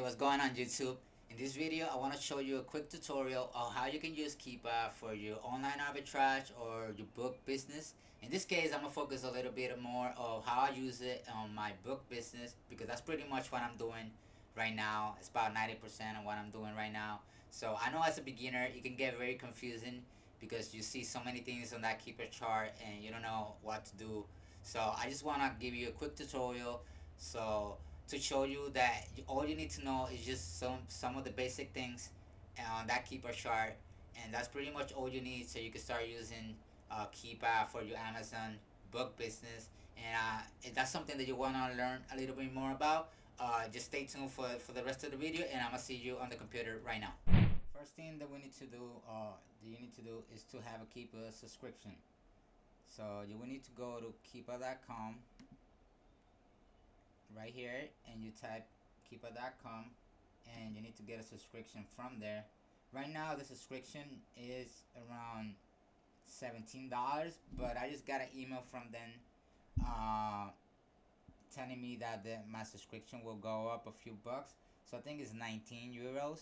Hey, what's going on YouTube? In this video, I want to show you a quick tutorial on how you can use Keepa for your online arbitrage or your book business. In this case, I'm going to focus a little bit more on how I use it on my book business because that's pretty much what I'm doing right now. It's about 90% of what I'm doing right now. So I know as a beginner, it can get very confusing because you see so many things on that Keepa chart and you don't know what to do. So I just want to give you a quick tutorial. So to show you that all you need to know is just some of the basic things on that Keepa chart, and that's pretty much all you need so you can start using Keepa for your Amazon book business. And if that's something that you want to learn a little bit more about, just stay tuned for the rest of the video, and I'm gonna see you on the computer right now. First thing that we need to do, is to have a Keepa subscription. So you will need to go to keepa.com right here, and you type keepa.com, and you need to get a subscription from there. Right now the subscription is around $17, but I just got an email from them telling me that my subscription will go up a few bucks, so I think it's 19 euros,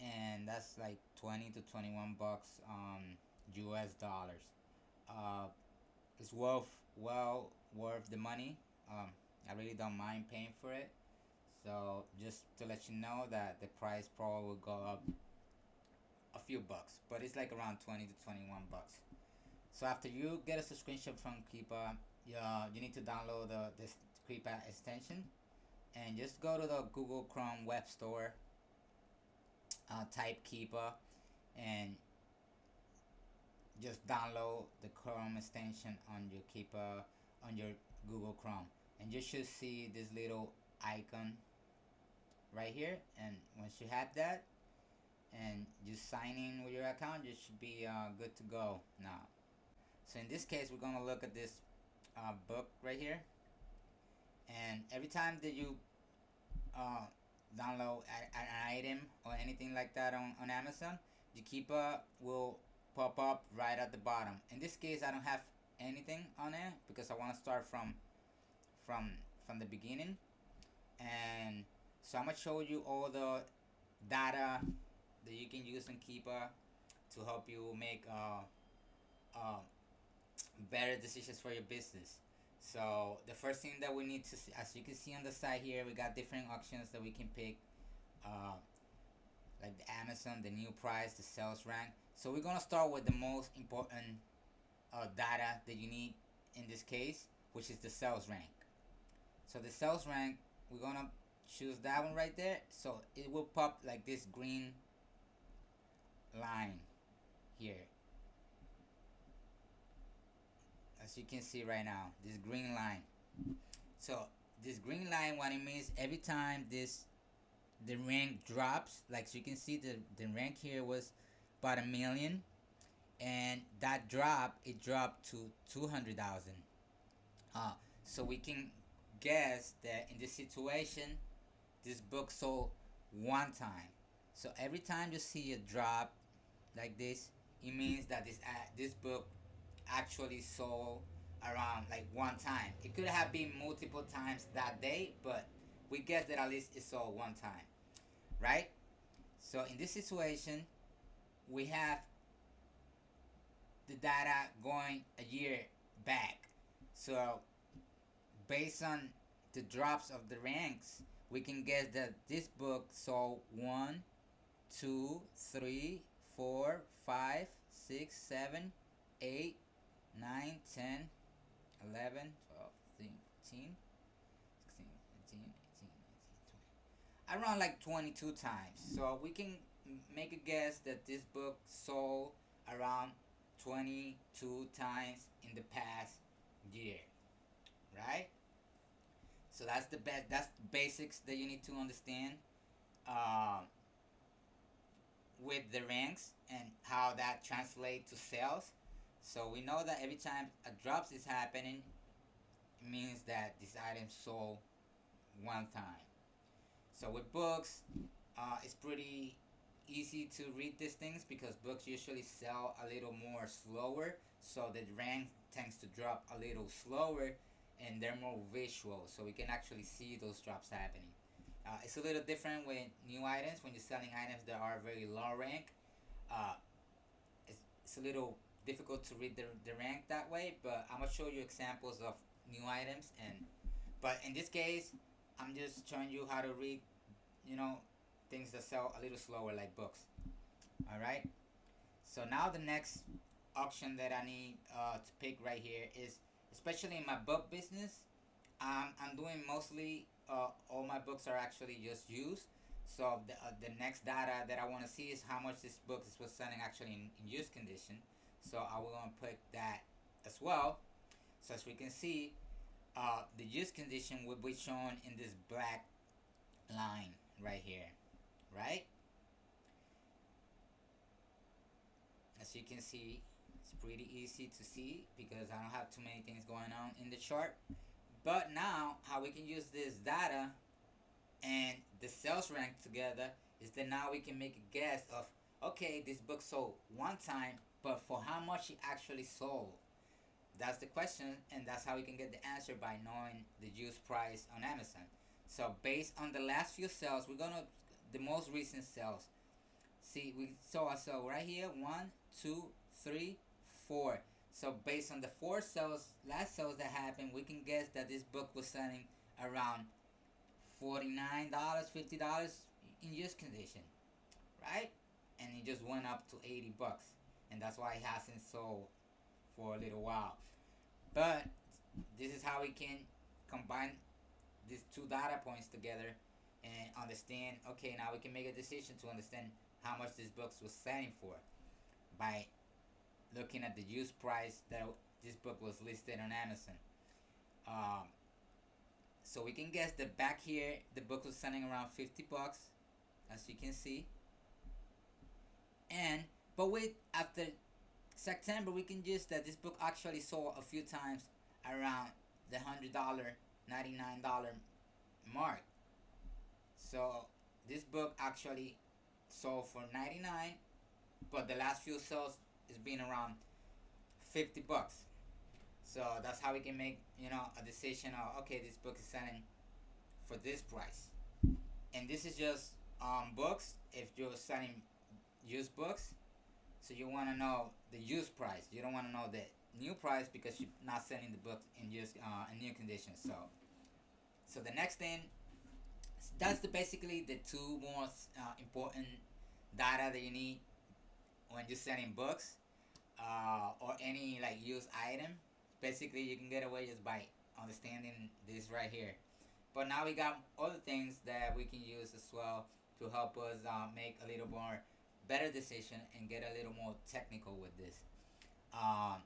and that's like 20 to 21 bucks US dollars. It's worth the money. I really don't mind paying for it. So just to let you know that the price probably will go up a few bucks, but it's like around 20 to 21 bucks. So after you get a subscription from Keepa, you need to download this Keepa extension, and just go to the Google Chrome web store, type Keepa, and just download the Chrome extension on your Keepa on your Google Chrome, and you should see this little icon right here. And once you have that and you sign in with your account, you should be good to go now. So in this case, we're gonna look at this book right here, and every time that you download an item or anything like that on Amazon, your Keepa will pop up right at the bottom. In this case, I don't have anything on it because I want to start from the beginning, and so I'm gonna show you all the data that you can use in Keepa to help you make better decisions for your business. So the first thing that we need to see, as you can see on the side here, we got different options that we can pick, like the Amazon, the new price, the sales rank. So we're gonna start with the most important data that you need in this case, which is the sales rank. So the sales rank, we're gonna choose that one right there. So it will pop like this green line here, as you can see right now, this green line. So this green line, what it means, every time the rank drops, like so you can see the rank here was about 1 million, and that it dropped to 200,000. So we can guess that in this situation, this book sold one time. So every time you see a drop like this, it means that this book actually sold around like one time. It could have been multiple times that day, but we guess that at least it sold one time, right? So in this situation, we have the data going a year back. So based on the drops of the ranks, we can guess that this book sold 1, 2, 3, 4, 5, 6, 7, 8, 9, 10, 11, 12, 13, 14, 16, 17, 18, 19, 20. Around like 22 times. So we can make a guess that this book sold around 22 times in the past year, right? So that's the basics that you need to understand with the ranks and how that translates to sales. So we know that every time a drops is happening, it means that this item sold one time. So with books, it's pretty easy to read these things because books usually sell a little more slower, so the rank tends to drop a little slower, and they're more visual, so we can actually see those drops happening. It's a little different with new items. When you're selling items that are very low rank, uh, it's a little difficult to read the rank that way. But I'm gonna show you examples of new items, and but in this case, I'm just showing you how to read, you know, things that sell a little slower like books. All right. So now the next auction that I need to pick right here is, especially in my book business, I'm doing mostly all my books are actually just used. So the next data that I want to see is how much this book was selling actually in used condition. So I will gonna pick that as well. So as we can see, the used condition will be shown in this black line right here, right? As you can see, it's pretty easy to see because I don't have too many things going on in the chart. But now, how we can use this data and the sales rank together is that now we can make a guess of, okay, this book sold one time, but for how much it actually sold. That's the question, and that's how we can get the answer by knowing the used price on Amazon. So based on the last few sales, we're gonna the most recent sales. See, we saw a sale right here, one, two, three, four. So based on the four sales, last sales that happened, we can guess that this book was selling around $49, $50 in used condition, right? And it just went up to 80 bucks, and that's why it hasn't sold for a little while. But this is how we can combine these two data points together and understand, okay, now we can make a decision to understand how much this book was selling for by looking at the used price that this book was listed on Amazon. Um, so we can guess that back here the book was selling around 50 bucks, as you can see. And but with after September, we can guess that this book actually sold a few times around the $100, $99 mark. So this book actually sold for 99, but the last few sales is been around 50 bucks. So that's how we can make, a decision of, okay, this book is selling for this price. And this is just books. If you're selling used books, so you want to know the used price. You don't want to know the new price because you're not selling the book in new condition. So the next thing, that's basically the two most important data that you need when you're selling books or any like used item. Basically, you can get away just by understanding this right here. But now we got other things that we can use as well to help us make a little more better decision and get a little more technical with this. Um,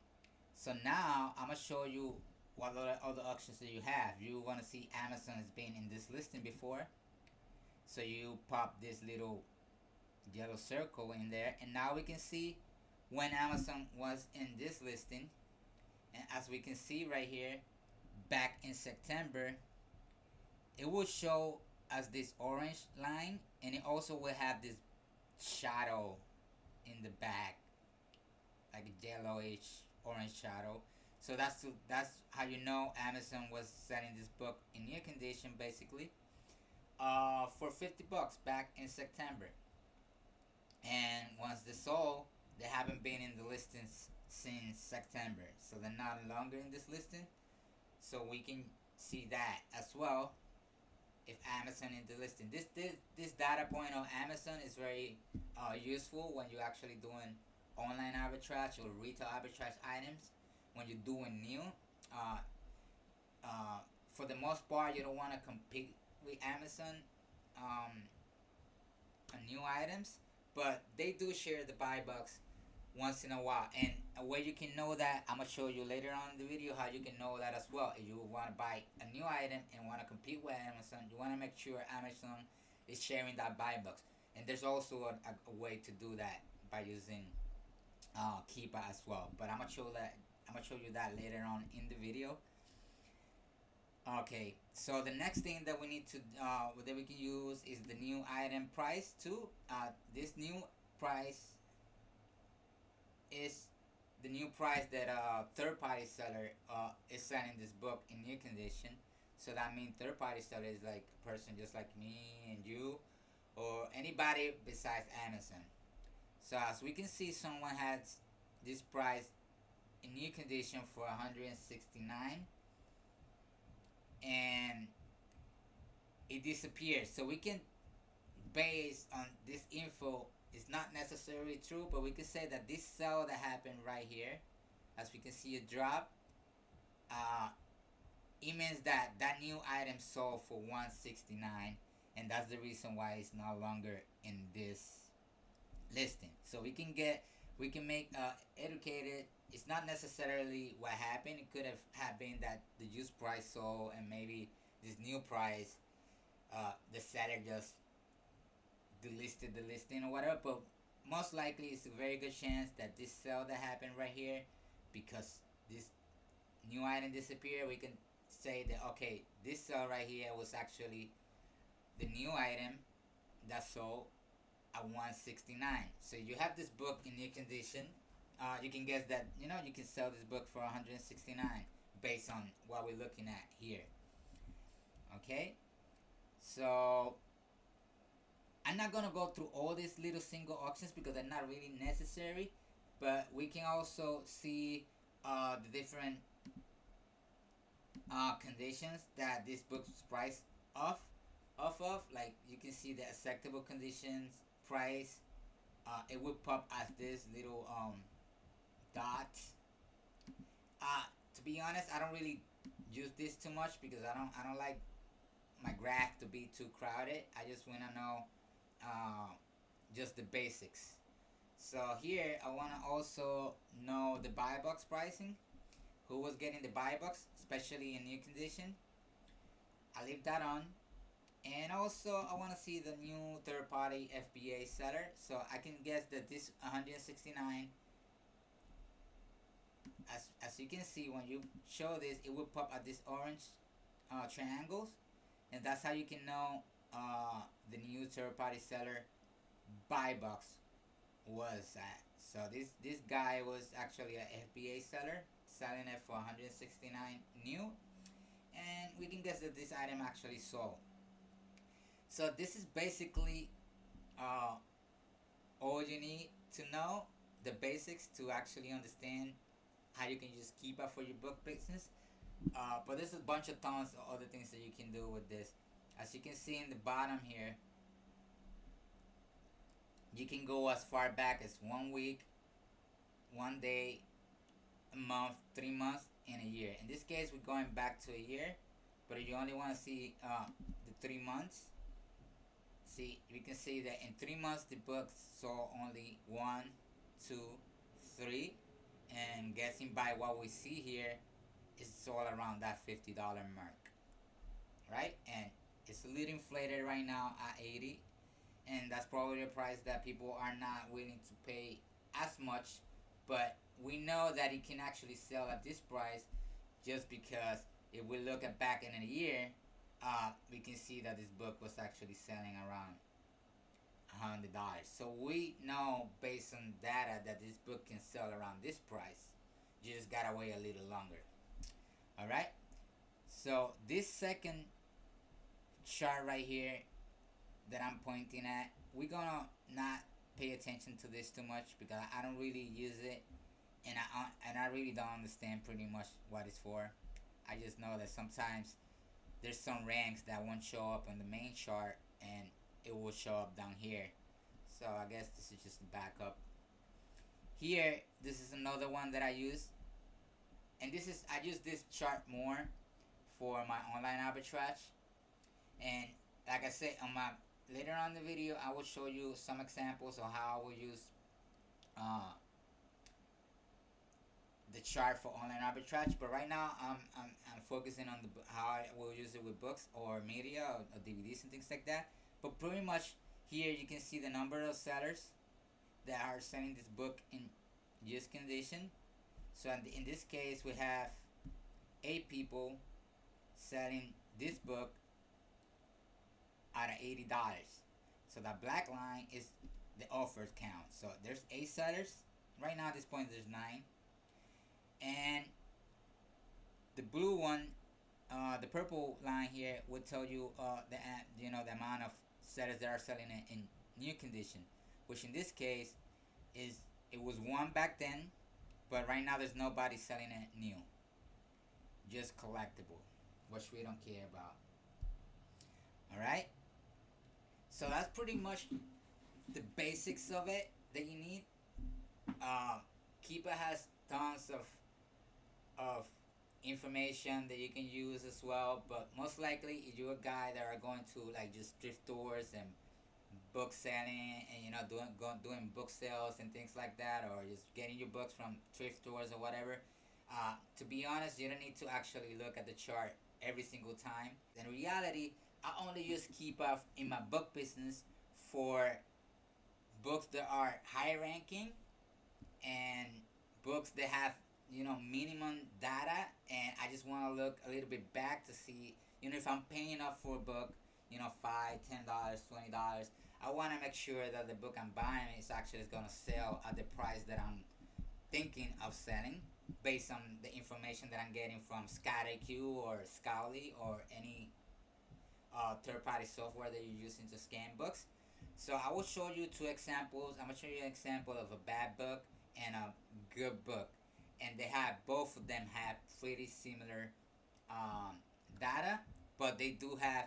so now I'm gonna show you what other options that you have. You want to see Amazon has been in this listing before, so you pop this little yellow circle in there, and now we can see when Amazon was in this listing. And as we can see right here, back in September, it will show as this orange line, and it also will have this shadow in the back, like a yellowish orange shadow. So that's how you know Amazon was selling this book in new condition, basically, for 50 bucks back in September. And once they sold, they haven't been in the listings since September, so they're not longer in this listing. So we can see that as well if Amazon in the listing. This data point on Amazon is very useful when you're actually doing online arbitrage or retail arbitrage items. When you're doing new, uh, for the most part, you don't want to compete with Amazon um, on new items, but they do share the buy box once in a while. And a way you can know that, I'm gonna show you later on in the video how you can know that as well. If you want to buy a new item and want to compete with Amazon, you want to make sure Amazon is sharing that buy box. And there's also a way to do that by using Keepa as well. But I'm gonna show you that later on in the video. Okay, so the next thing that we need to that we can use is the new item price too. This new price is the new price that a third party seller is selling this book in new condition. So that means third party seller is like a person just like me and you, or anybody besides Amazon. So as we can see, someone has this price in new condition for 169, and it disappears. So we can, based on this info, it's not necessarily true, but we can say that this sell that happened right here, as we can see a drop, uh, it means that that new item sold for 169, and that's the reason why it's no longer in this listing. So we can make educated. It's not necessarily what happened. It could have been that the used price sold, and maybe this new price, the seller just delisted the listing or whatever. But most likely, it's a very good chance that this sale that happened right here, because this new item disappeared, we can say that okay, this sale right here was actually the new item that sold at 169. So you have this book in new condition. You can guess that you can sell this book for 169 based on what we're looking at here. Okay, so I'm not gonna go through all these little single auctions because they're not really necessary, but we can also see the different conditions that this book's price off of. Like you can see the acceptable conditions price. It would pop as this little dot. To be honest, I don't really use this too much because I don't like my graph to be too crowded. I just wanna know just the basics. So here I wanna also know the buy box pricing. Who was getting the buy box, especially in new condition. I leave that on. And also I want to see the new third party FBA seller. So I can guess that this 169, as you can see, when you show this, it will pop at this orange triangles, and that's how you can know the new third party seller buy box was at. So this guy was actually a FBA seller selling it for 169 new, and we can guess that this item actually sold. So this is basically all you need to know, the basics to actually understand how you can use Keepa for your book business. But there's a bunch of tons of other things that you can do with this. As you can see in the bottom here, you can go as far back as 1 week, 1 day, a month, 3 months, and a year. In this case, we're going back to a year, but if you only want to see the 3 months, see, we can see that in 3 months the book sold only 1, 2, 3, and guessing by what we see here, it's all around that $50 mark, right? And it's a little inflated right now at 80, and that's probably a price that people are not willing to pay as much, but we know that it can actually sell at this price just because if we look at back in a year, we can see that this book was actually selling around $100. So we know based on data that this book can sell around this price. You just gotta wait a little longer. All right. So this second chart right here that I'm pointing at, we're gonna not pay attention to this too much because I don't really use it, and I really don't understand pretty much what it's for. I just know that sometimes there's some ranks that won't show up on the main chart and it will show up down here. So I guess this is just a backup. Here, this is another one that I use, and I use this chart more for my online arbitrage. And like I said, on my later on in the video, I will show you some examples of how I will use the chart for online arbitrage. But right now, I'm focusing on how I will use it with books or media or DVDs and things like that. But pretty much here you can see the number of sellers that are selling this book in used condition. So in this case, we have 8 people selling this book at $80. So that black line is the offers count. So there's 8 sellers. Right now at this point there's 9. And the blue one the purple line here would tell you the amount of sellers that are selling it in new condition, which in this case is it was one back then, but right now there's nobody selling it new, just collectible, which we don't care about. All right, so that's pretty much the basics of it that you need. Uh, Keepa has tons of information that you can use as well, but most likely if you're a guy that are going to like just thrift stores and book selling and doing book sales and things like that, or just getting your books from thrift stores or whatever, to be honest, you don't need to actually look at the chart every single time. In reality, I only use Keepa in my book business for books that are high ranking and books that have minimum data, and I just want to look a little bit back to see if I'm paying up for a book, $5, $10, $20. I want to make sure that the book I'm buying is actually going to sell at the price that I'm thinking of selling, based on the information that I'm getting from ScoutIQ or Scoutly or any third-party software that you're using to scan books. So I will show you two examples. I'm gonna show you an example of a bad book and a good book, and both of them have pretty similar data, but they do have,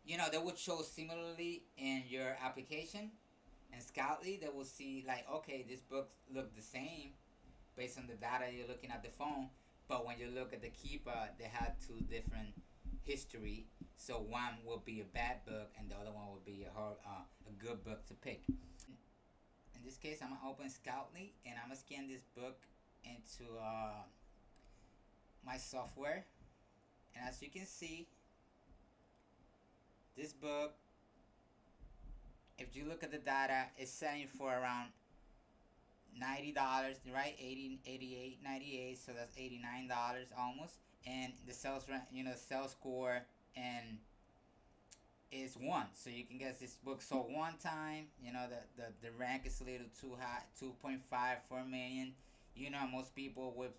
they would show similarly in your application. And Scoutly, they will see like, okay, this book look the same based on the data you're looking at the phone, but when you look at the Keepa, they have two different history. So one will be a bad book, and the other one will be a good book to pick. In this case, I'm gonna open Scoutly and I'm gonna scan this book into my software. And as you can see, this book, if you look at the data, it's selling for around $90, right? 80, 88, 98. So that's $89 almost. And the sales rent, sales score and is 1. So you can guess this book sold one time. The rank is a little too high, 2.5 for a million. Most people would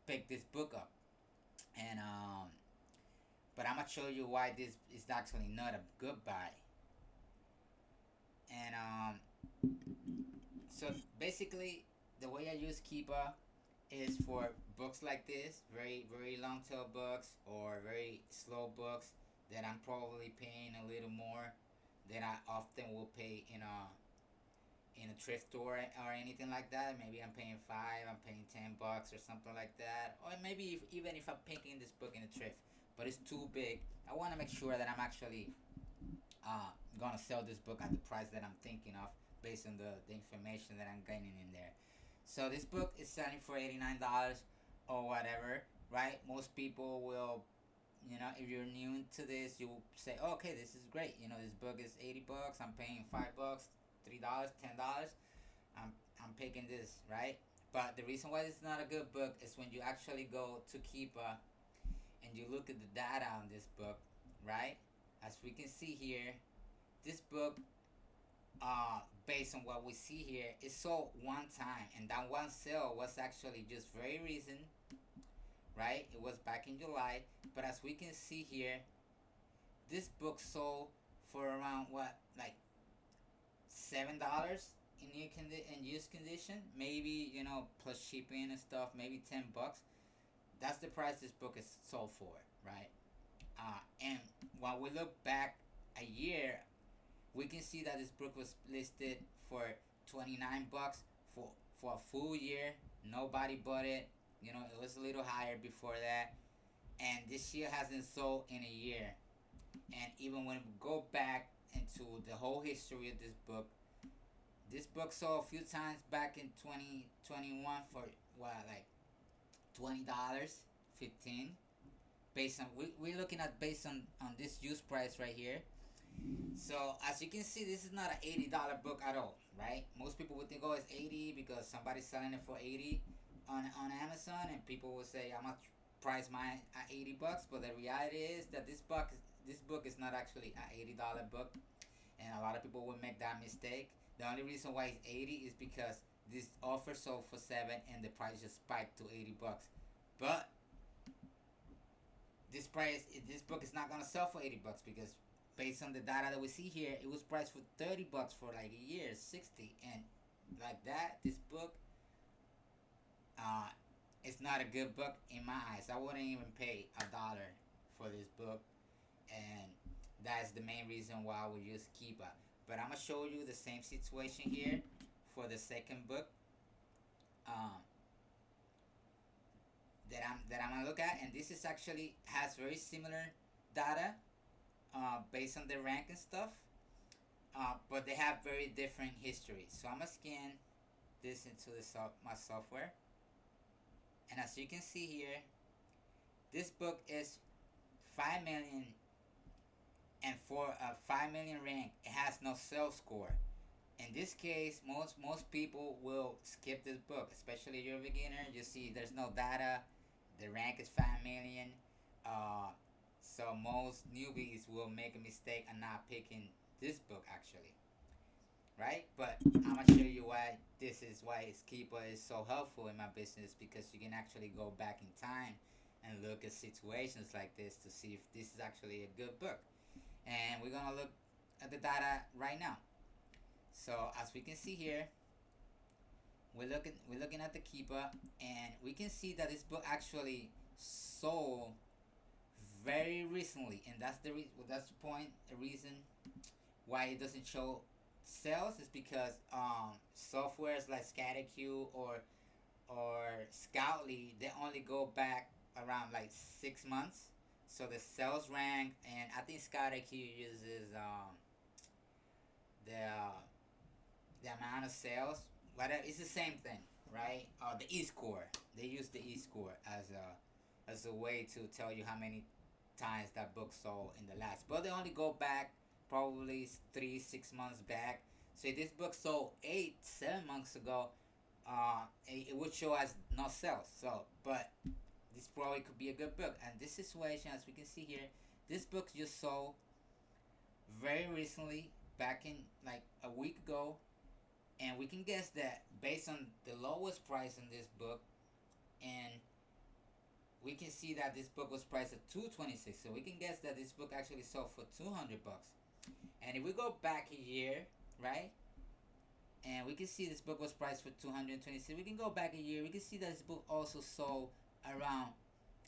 pick this book up. And but I'm gonna show you why this is actually not a good buy. And so basically, the way I use Keepa is for books like this, very very long tail books or very slow books that I'm probably paying a little more than I often will pay in a thrift store or anything like that. Maybe I'm paying I'm paying $10 or something like that, or maybe even if I'm picking this book in a thrift, but it's too big. I want to make sure that I'm actually gonna sell this book at the price that I'm thinking of, based on the information that I'm gaining in there. So this book is selling for $89 or whatever, right? Most people will, if you're new to this, you will say, oh, okay, this is great. This book is $80. I'm paying $5, $3, $10. I'm picking this, right? But the reason why it's not a good book is when you actually go to Keepa and you look at the data on this book, right? As we can see here, this book, based on what we see here, it sold one time, and that one sale was actually just very recent, right? It was back in July. But as we can see here, this book sold for around like $7 in used condition, maybe plus shipping and stuff, maybe $10. That's the price this book is sold for, right? And when we look back a year, we can see that this book was listed for $29 for a full year. Nobody bought it. It was a little higher before that, and this year hasn't sold in a year. And even when we go back into the whole history of this book sold a few times back in 2021 for like $20, 15. Based on we're looking at based on this use price right here. So as you can see, this is not an $80 book at all, right? Most people would think, oh, it's 80 because somebody's selling it for 80 on Amazon, and people will say, I'm gonna price mine at $80. But the reality is that this book is not actually an $80 book, and a lot of people will make that mistake. The only reason why it's 80 is because this offer sold for 7 and the price just spiked to $80. But this book is not gonna sell for $80 because based on the data that we see here, it was priced for $30 for like a year, 60, and like that. This book, uh, it's not a good book in my eyes. I wouldn't even pay $1 for this book, and that's the main reason why I would use Keepa. But I'm gonna show you the same situation here for the second book. Um, that I'm gonna look at, and this is actually has very similar data based on the rank and stuff, but they have very different history. So I'm gonna scan this into my software, and as you can see here, this book is 5 million, and for a 5 million rank, it has no sales score. In this case, most people will skip this book, especially if you're a beginner. You see, there's no data. The rank is 5 million. So most newbies will make a mistake and not picking this book actually, right? But I'm gonna show you why Keepa is so helpful in my business, because you can actually go back in time and look at situations like this to see if this is actually a good book. And we're gonna look at the data right now. So as we can see here, we're looking at the Keepa, and we can see that this book actually sold very recently, and that's the point. The reason why it doesn't show sales is because softwares like ScatterQ or Scoutly, they only go back around like 6 months. So the sales rank, and I think ScatterQ uses the the amount of sales. Whatever, it's the same thing, right? The E score. They use the E score as a way to tell you how many times that book sold in the last. But they only go back probably 3 6 months back. So if this book sold 8 7 months ago, it would show as no sales. So, but this probably could be a good book. And this situation, as we can see here, this book just sold very recently, back in like a week ago, and we can guess that based on the lowest price in this book, and we can see that this book was priced at 226. So we can guess that this book actually sold for $200. And if we go back a year, right, and we can see this book was priced for 226, we can go back a year. We can see that this book also sold around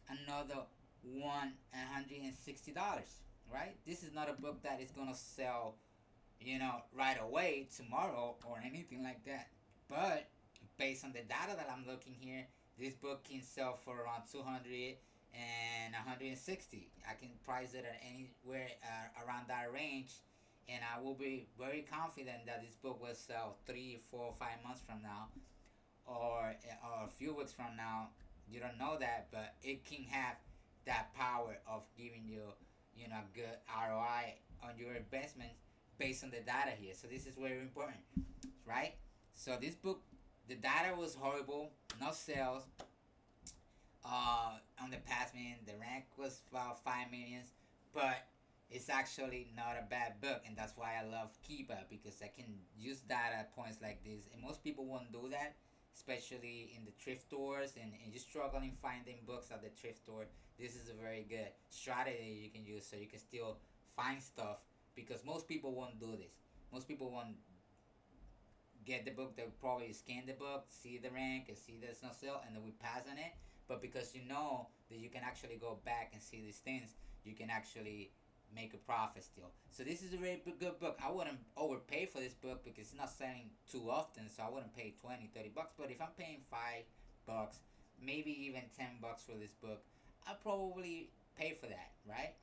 another $160. Right? This is not a book that is gonna sell, right away, tomorrow, or anything like that. But based on the data that I'm looking here, this book can sell for around 200 and 160. I can price it at anywhere around that range, and I will be very confident that this book will sell 3 4 5 months from now, or a few weeks from now. You don't know that, but it can have that power of giving you, good ROI on your investments based on the data here. So this is very important, right? So this book, the data was horrible, no sales. On the past, man, the rank was about 5 millions, but it's actually not a bad book, and that's why I love Keepa, because I can use data at points like this, and most people won't do that, especially in the thrift stores, and you're struggling finding books at the thrift store. This is a very good strategy you can use, so you can still find stuff, because most people won't do this. Most people won't get the book. They'll probably scan the book, see the rank, and see there's no sale, and then we pass on it. But because you know that you can actually go back and see these things, you can actually make a profit still. So this is a very good book. I wouldn't overpay for this book because it's not selling too often, so I wouldn't pay 20 30 bucks. But if I'm paying $5, maybe even $10 for this book, I'll probably pay for that, right?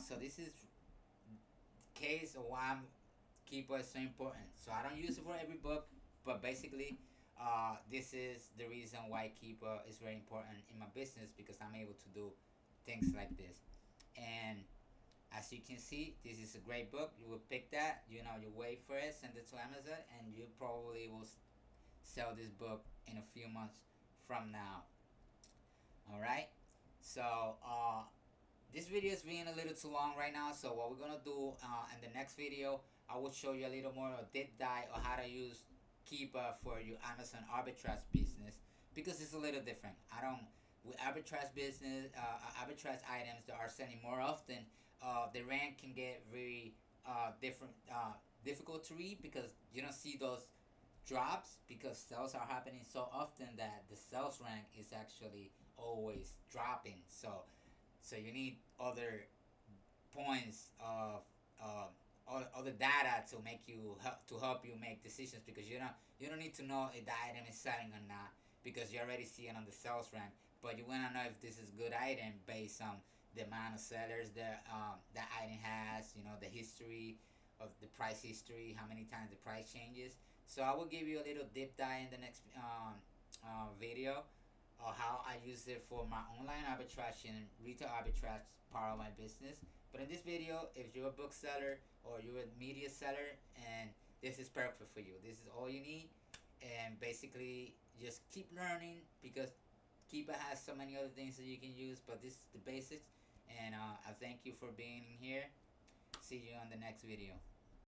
So this is case of why I'm Keepa is so important. So I don't use it for every book, but basically, this is the reason why Keepa is very important in my business, because I'm able to do things like this. And as you can see, this is a great book. You will pick that, you wait for it, send it to Amazon, and you probably will sell this book in a few months from now. All right. So this video is being a little too long right now. So what we're gonna do in the next video, I will show you a little more of deep dive on how to use Keepa for your Amazon arbitrage business, because it's a little different. I don't with arbitrage business, arbitrage items that are selling more often, the rank can get very different, difficult to read because you don't see those drops because sales are happening so often that the sales rank is actually always dropping. So you need other points of other data to make you help you make decisions because you don't need to know if the item is selling or not because you already see it on the sales rank. But you wanna know if this is a good item based on the amount of sellers that item has, the history of the price history, how many times the price changes. So I will give you a little deep dive in the next video or how I use it for my online arbitrage and retail arbitrage part of my business. But in this video, if you're a bookseller or you're a media seller, and this is perfect for you. This is all you need, and basically just keep learning because Keepa has so many other things that you can use. But this is the basics, and I thank you for being here. See you on the next video.